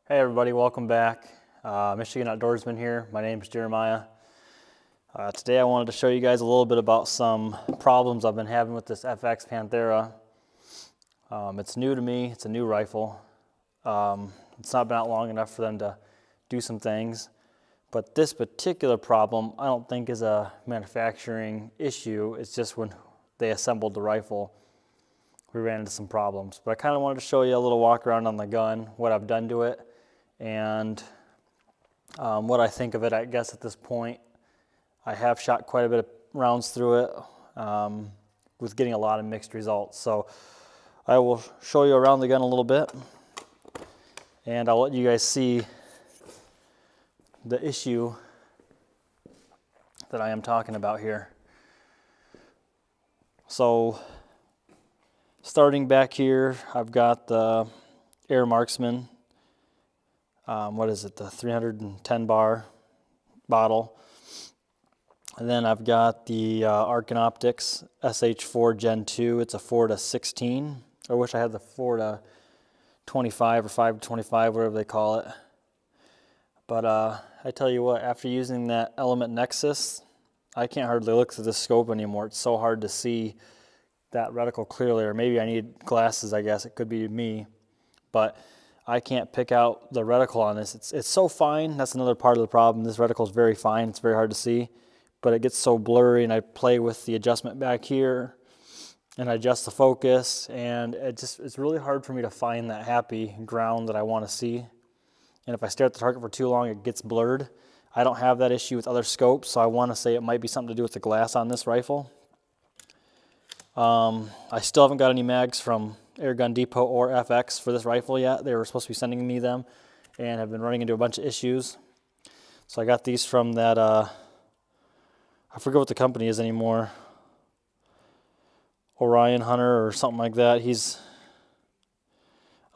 Hey everybody, welcome back. Michigan Outdoorsman here. My name is Jeremiah. Today I wanted to show you guys a little bit about some problems I've been having with this FX Panthera. It's new to me, it's a new rifle. It's not been out long enough for them to do some things. But this particular problem I don't think is a manufacturing issue. It's just when they assembled the rifle, we ran into some problems. But I kind of wanted to show you a little walk around on the gun, what I've done to it, and what I think of it. I guess at this point, I have shot quite a bit of rounds through it with getting a lot of mixed results. So I will show you around the gun a little bit, and I'll let you guys see the issue that I am talking about here. So starting back here, I've got the Air Marksman. What is it, the 310 bar bottle. And then I've got the Airgun Optics SH4 Gen 2. It's a 4-16. I wish I had the 4-25 or 5-25, whatever they call it. But I tell you what, after using that Element Nexus, I can't hardly look through the scope anymore. It's so hard to see that reticle clearly, or maybe I need glasses, I guess. It could be me. But I can't pick out the reticle on this. It's so fine. That's another part of the problem. This reticle is very fine. It's very hard to see, but it gets so blurry, and I play with the adjustment back here and I adjust the focus, and it's really hard for me to find that happy ground that I want to see. And if I stare at the target for too long, it gets blurred. I don't have that issue with other scopes, so I want to say it might be something to do with the glass on this rifle. I still haven't got any mags from Airgun Depot or FX for this rifle yet. They were supposed to be sending me them and have been running into a bunch of issues. So I got these from that, I forget what the company is anymore. Orion Hunter or something like that. He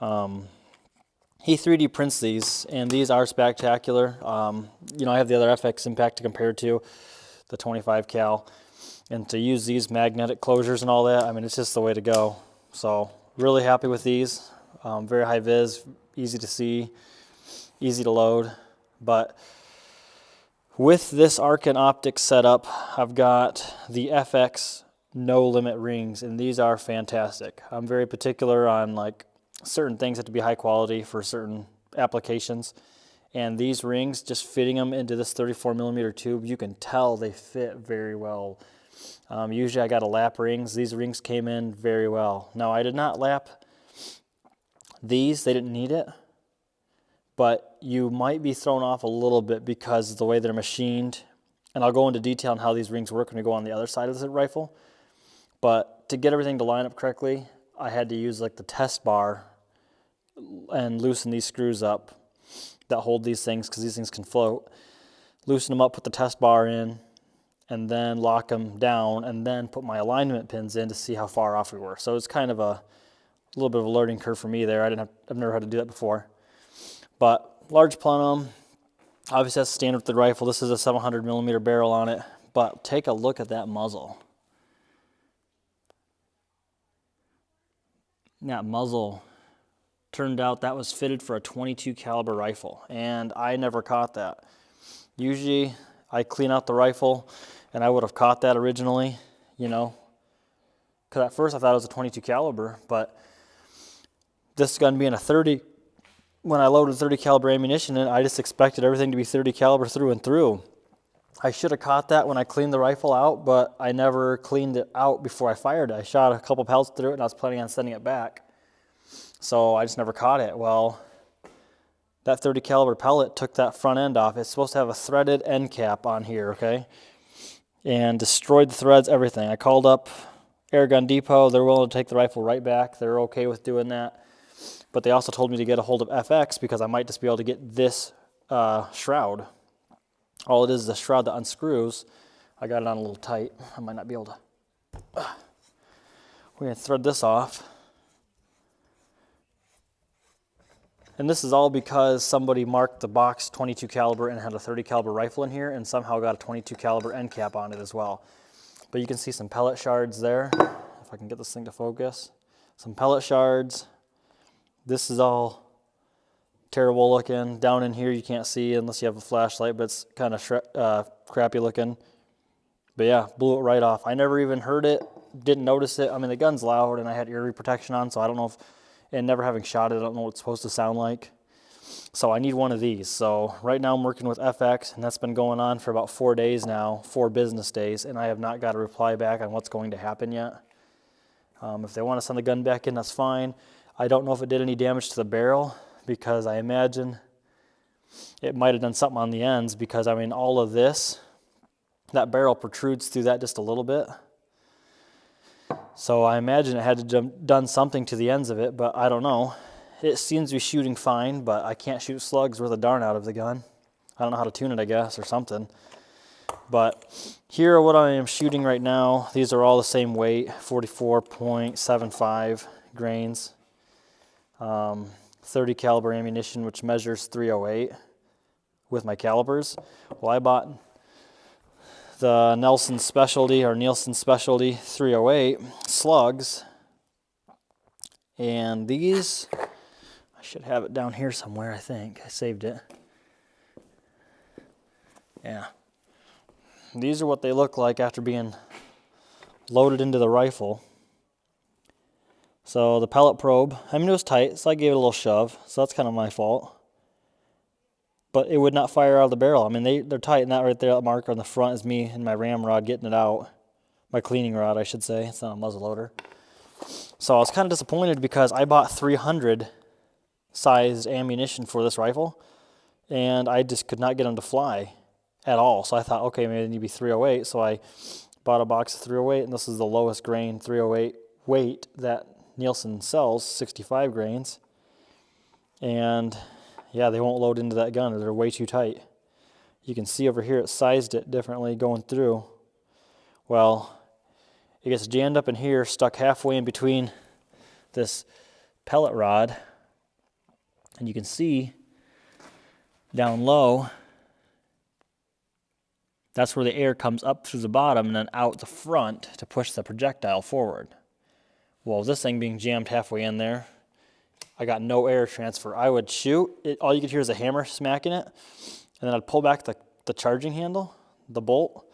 3D prints these, and these are spectacular. You know, I have the other FX Impact to compare to, the 25 cal. And to use these magnetic closures and all that, I mean, it's just the way to go. So really happy with these. Very high vis, easy to see, easy to load. But with this Airgun Optics setup, I've got the FX no limit rings, and these are fantastic. I'm very particular on like certain things have to be high quality for certain applications. And these rings, just fitting them into this 34mm tube, you can tell they fit very well. Usually I got to lap rings. These rings came in very well. Now I did not lap these, they didn't need it, but you might be thrown off a little bit because of the way they're machined. And I'll go into detail on how these rings work when we go on the other side of the rifle. But to get everything to line up correctly, I had to use like the test bar and loosen these screws up that hold these things, because these things can float. Loosen them up, put the test bar in, and then lock them down, and then put my alignment pins in to see how far off we were. So it's kind of a little bit of a learning curve for me there. I've never had to do that before. But large plenum, obviously that's standard with the rifle. This is a 700mm barrel on it, but take a look at that muzzle. That muzzle, turned out that was fitted for a 22 caliber rifle, and I never caught that. Usually I clean out the rifle, and I would have caught that originally, you know, because at first I thought it was a 22 caliber, but this gun being a 30, when I loaded 30 caliber ammunition in, I just expected everything to be 30 caliber through and through. I should have caught that when I cleaned the rifle out, but I never cleaned it out before I fired it. I shot a couple pellets through it, and I was planning on sending it back. So I just never caught it. Well, that 30 caliber pellet took that front end off. It's supposed to have a threaded end cap on here, okay? And destroyed the threads, everything. I called up Airgun Depot. They're willing to take the rifle right back. They're okay with doing that. But they also told me to get a hold of FX because I might just be able to get this shroud. All it is a shroud that unscrews. I got it on a little tight. I might not be able to. We're going to thread this off. And this is all because somebody marked the box 22 caliber and had a 30 caliber rifle in here, and somehow got a 22 caliber end cap on it as well. But you can see some pellet shards there. If I can get this thing to focus. Some pellet shards. This is all terrible looking. Down in here you can't see unless you have a flashlight, but it's kind of crappy looking. But yeah, blew it right off. I never even heard it, didn't notice it. I mean, the gun's loud and I had ear protection on, so I don't know if, and never having shot it, I don't know what it's supposed to sound like. So I need one of these. So right now I'm working with FX, and that's been going on for about 4 days now, 4 business days, and I have not got a reply back on what's going to happen yet. If they want to send the gun back in, that's fine. I don't know if it did any damage to the barrel, because I imagine it might have done something on the ends, because I mean all of this, that barrel protrudes through that just a little bit. So I imagine it had to done something to the ends of it, but I don't know. It seems to be shooting fine, but I can't shoot slugs worth a darn out of the gun. I don't know how to tune it, I guess, or something. But here are what I am shooting right now. These are all the same weight, 44.75 grains. 30 caliber ammunition, which measures 308 with my calibers. Well, I bought the Nielsen Specialty 308 slugs, and these, I should have it down here somewhere, I think. I saved it. Yeah. These are what they look like after being loaded into the rifle. So the pellet probe, I mean, it was tight, so I gave it a little shove, so that's kind of my fault. But it would not fire out of the barrel. I mean, they're tight, and that right there, that marker on the front is me and my ramrod getting it out. My cleaning rod, I should say. It's not a muzzle loader. So I was kind of disappointed because I bought 300 sized ammunition for this rifle, and I just could not get them to fly at all. So I thought, okay, maybe they need to be 308. So I bought a box of 308, and this is the lowest grain 308 weight that Nielsen sells, 65 grains. And yeah, they won't load into that gun. They're way too tight. You can see over here it sized it differently going through. Well, it gets jammed up in here, stuck halfway in between this pellet rod. And you can see down low, that's where the air comes up through the bottom and then out the front to push the projectile forward. Well, this thing being jammed halfway in there, I got no air transfer. I would shoot, all you could hear is a hammer smacking it, and then I'd pull back the charging handle, the bolt,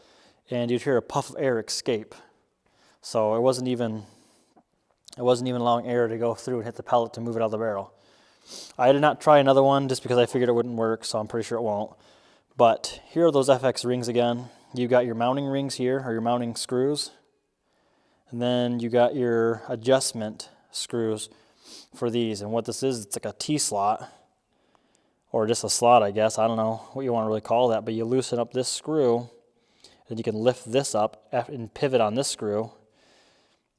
and you'd hear a puff of air escape. So it wasn't even allowing air to go through and hit the pellet to move it out of the barrel. I did not try another one just because I figured it wouldn't work, so I'm pretty sure it won't. But here are those FX rings again. You got your mounting rings here, or your mounting screws, and then you got your adjustment screws for these. And what this is, it's like a T-slot, or just a slot, I guess. I don't know what you want to really call that, but you loosen up this screw, and you can lift this up and pivot on this screw,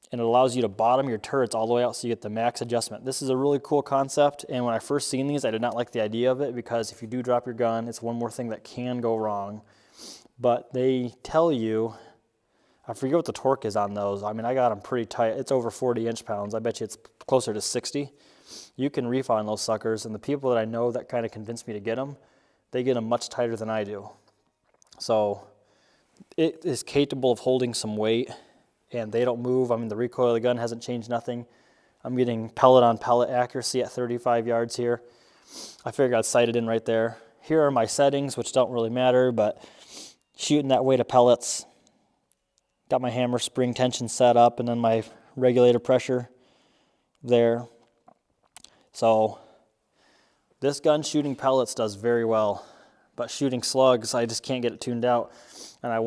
and it allows you to bottom your turrets all the way out so you get the max adjustment. This is a really cool concept, and when I first seen these, I did not like the idea of it, because if you do drop your gun, it's one more thing that can go wrong. But they tell you, I forget what the torque is on those. I mean, I got them pretty tight. It's over 40 inch-pounds. I bet you it's closer to 60. You can reef on those suckers, and the people that I know that kind of convinced me to get them, they get them much tighter than I do. So it is capable of holding some weight, and they don't move. I mean, the recoil of the gun hasn't changed nothing. I'm getting pellet on pellet accuracy at 35 yards here. I figured I'd sight it in right there. Here are my settings, which don't really matter, but shooting that weight of pellets. Got my hammer spring tension set up, and then my regulator pressure there. So this gun shooting pellets does very well, but shooting slugs, I just can't get it tuned out. And I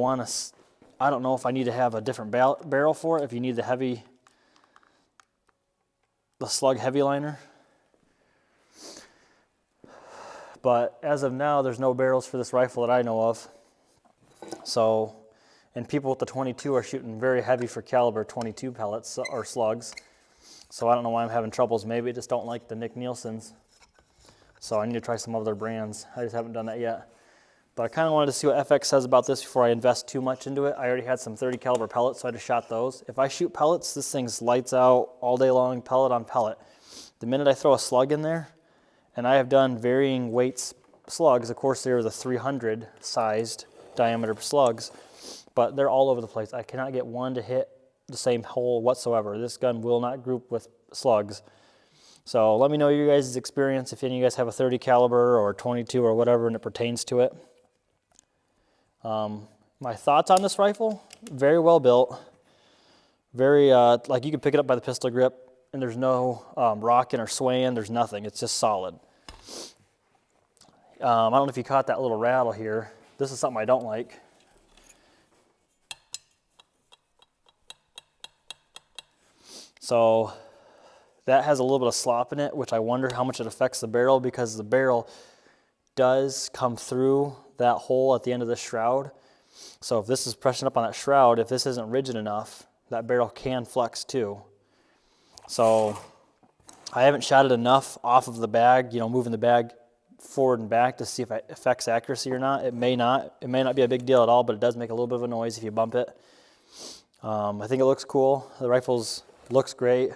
don't know if I need to have a different barrel for it, if you need the slug heavy liner. But as of now, there's no barrels for this rifle that I know of. So, and people with the 22 are shooting very heavy for caliber 22 pellets or slugs. So I don't know why I'm having troubles. Maybe I just don't like the Nick Nielsen's. So I need to try some other brands. I just haven't done that yet. But I kind of wanted to see what FX says about this before I invest too much into it. I already had some 30 caliber pellets, so I just shot those. If I shoot pellets, this thing's lights out all day long, pellet on pellet. The minute I throw a slug in there, and I have done varying weights slugs, of course they're the 300 sized diameter slugs, but they're all over the place. I cannot get one to hit the same hole whatsoever. This gun will not group with slugs. So let me know your guys' experience if any of you guys have a 30 caliber or 22 or whatever and it pertains to it. My thoughts on this rifle, very well built. Very, like you can pick it up by the pistol grip and there's no rocking or swaying, there's nothing, it's just solid. I don't know if you caught that little rattle here. This is something I don't like. So that has a little bit of slop in it, which I wonder how much it affects the barrel, because the barrel does come through that hole at the end of the shroud. So if this is pressing up on that shroud, if this isn't rigid enough, that barrel can flex too. So I haven't shot it enough off of the bag, you know, moving the bag forward and back to see if it affects accuracy or not. It may not. It may not be a big deal at all, but it does make a little bit of a noise if you bump it. I think it looks cool. The rifle looks great.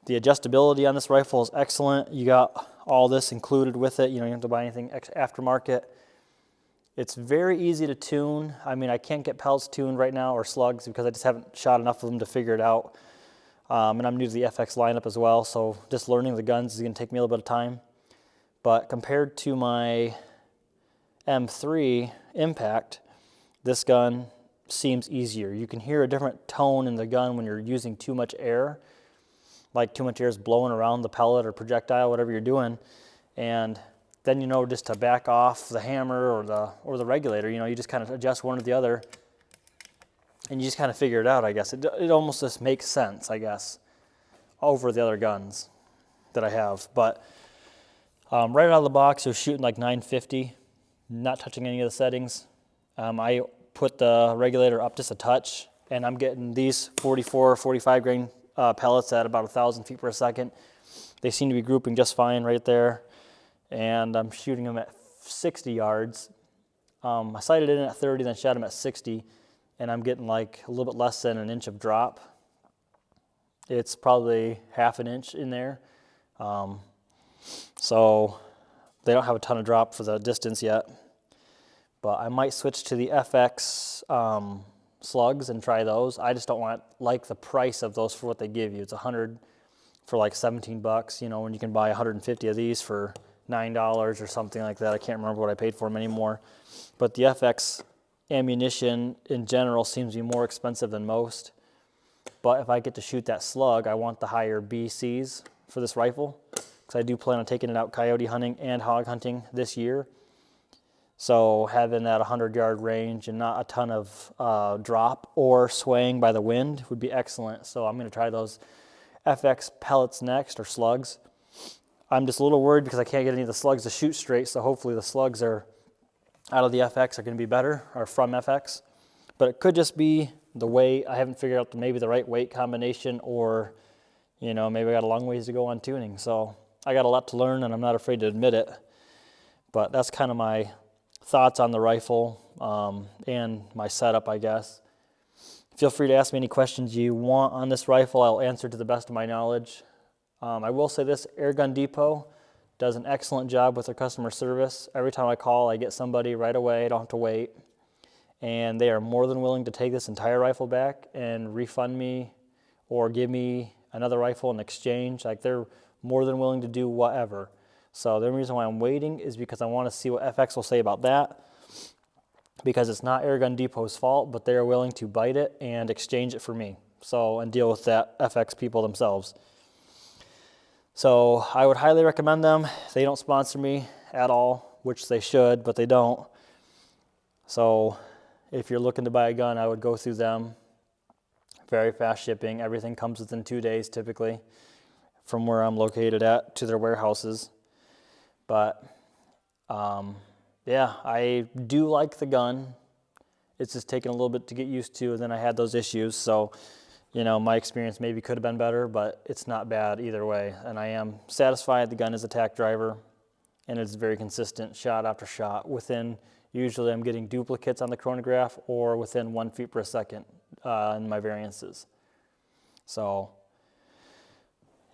The adjustability on this rifle is excellent. You got all this included with it. You don't have to buy anything aftermarket. It's very easy to tune. I mean, I can't get pellets tuned right now or slugs because I just haven't shot enough of them to figure it out. And I'm new to the FX lineup as well, so just learning the guns is going to take me a little bit of time. But compared to my M3 Impact, this gun seems easier. You can hear a different tone in the gun when you're using too much air. Like too much air is blowing around the pellet or projectile, whatever you're doing, and then you know just to back off the hammer or the regulator. You know, you just kind of adjust one or the other, and you just kind of figure it out. I guess it almost just makes sense, I guess, over the other guns that I have. But right out of the box, it was shooting like 950, not touching any of the settings. I put the regulator up just a touch, and I'm getting these 44, 45 grain pellets at about 1,000 feet per second. They seem to be grouping just fine right there, and I'm shooting them at 60 yards. I sighted in at 30, then shot them at 60, and I'm getting like a little bit less than an inch of drop. It's probably half an inch in there. So they don't have a ton of drop for the distance yet, but I might switch to the FX slugs and try those. I just don't like the price of those for what they give you. It's 100 for like 17 bucks, you know, when you can buy 150 of these for $9 or something like that. I can't remember what I paid for them anymore. But the FX ammunition in general seems to be more expensive than most. But if I get to shoot that slug, I want the higher BCs for this rifle, because I do plan on taking it out coyote hunting and hog hunting this year. So having that 100-yard range and not a ton of drop or swaying by the wind would be excellent. So I'm going to try those FX pellets next, or slugs. I'm just a little worried because I can't get any of the slugs to shoot straight, so hopefully the slugs are out of the FX are going to be better, or from FX. But it could just be the weight. I haven't figured out maybe the right weight combination, or, you know, maybe I got a long ways to go on tuning. So I got a lot to learn, and I'm not afraid to admit it. But that's kind of my thoughts on the rifle and my setup, I guess. Feel free to ask me any questions you want on this rifle. I'll answer to the best of my knowledge. I will say this, Airgun Depot does an excellent job with their customer service. Every time I call, I get somebody right away. I don't have to wait. And they are more than willing to take this entire rifle back and refund me or give me another rifle in exchange. Like, they're more than willing to do whatever. So the only reason why I'm waiting is because I want to see what FX will say about that, because it's not Airgun Depot's fault, but they are willing to bite it and exchange it for me. So, and deal with that FX people themselves. So I would highly recommend them. They don't sponsor me at all, which they should, but they don't. So if you're looking to buy a gun, I would go through them. Very fast shipping. Everything comes within 2 days typically from where I'm located at to their warehouses. But yeah, I do like the gun. It's just taken a little bit to get used to, and then I had those issues. So, you know, my experience maybe could have been better, but it's not bad either way. And I am satisfied. The gun is a tack driver, and it's very consistent shot after shot. Usually I'm getting duplicates on the chronograph, or within 1 feet per second in my variances. So,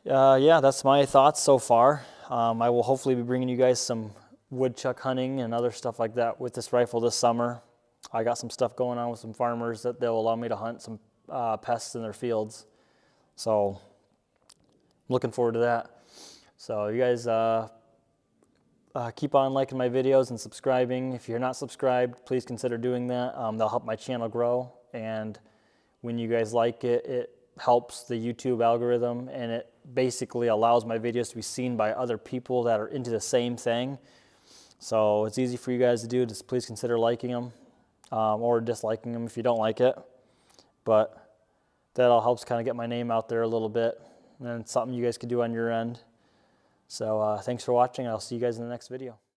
yeah, that's my thoughts so far. I will hopefully be bringing you guys some woodchuck hunting and other stuff like that with this rifle this summer. I got some stuff going on with some farmers that they'll allow me to hunt some pests in their fields. So, looking forward to that. So you guys keep on liking my videos and subscribing. If you're not subscribed, please consider doing that. That'll help my channel grow. And when you guys like it, it helps the YouTube algorithm, and it basically allows my videos to be seen by other people that are into the same thing. So it's easy for you guys to do. Just please consider liking them or disliking them if you don't like it. But that all helps kind of get my name out there a little bit, and it's something you guys could do on your end. So thanks for watching. I'll see you guys in the next video.